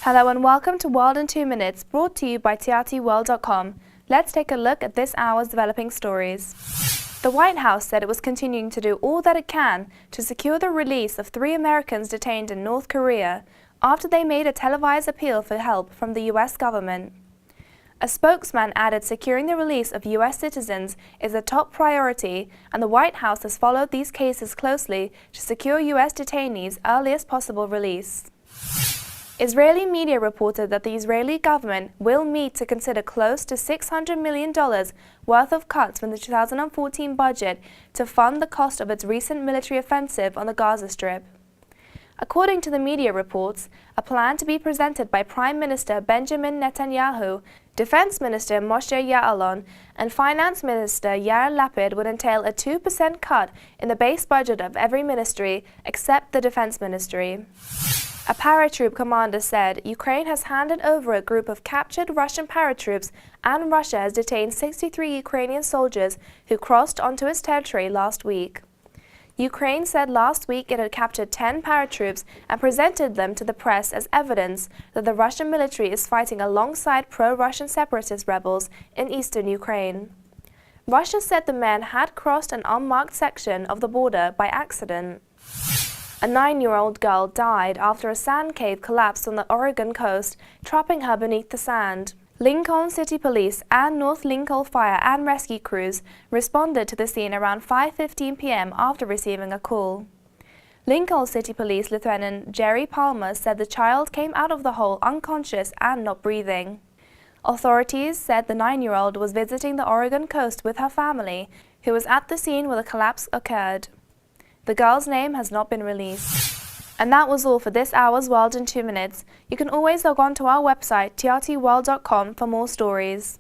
Hello and welcome to World in 2 Minutes, brought to you by trtworld.com. Let's take a look at this hour's developing stories. The White House said it was continuing to do all that it can to secure the release of 3 Americans detained in North Korea after they made a televised appeal for help from the U.S. government. A spokesman added securing the release of U.S. citizens is a top priority, and the White House has followed these cases closely to secure U.S. detainees' earliest possible release. Israeli media reported that the Israeli government will meet to consider close to $600 million worth of cuts from the 2014 budget to fund the cost of its recent military offensive on the Gaza Strip. According to the media reports, a plan to be presented by Prime Minister Benjamin Netanyahu, Defense Minister Moshe Ya'alon, and Finance Minister Yair Lapid would entail a 2% cut in the base budget of every ministry except the Defense Ministry. A paratroop commander said Ukraine has handed over a group of captured Russian paratroops, and Russia has detained 63 Ukrainian soldiers who crossed onto its territory last week. Ukraine said last week it had captured 10 paratroops and presented them to the press as evidence that the Russian military is fighting alongside pro-Russian separatist rebels in eastern Ukraine. Russia said the men had crossed an unmarked section of the border by accident. A 9-year-old girl died after a sand cave collapsed on the Oregon coast, trapping her beneath the sand. Lincoln City Police and North Lincoln Fire and Rescue crews responded to the scene around 5:15 p.m. after receiving a call. Lincoln City Police Lieutenant Jerry Palmer said the child came out of the hole unconscious and not breathing. Authorities said the 9-year-old was visiting the Oregon coast with her family, who was at the scene where the collapse occurred. The girl's name has not been released. And that was all for this hour's World in 2 Minutes. You can always log on to our website, trtworld.com, for more stories.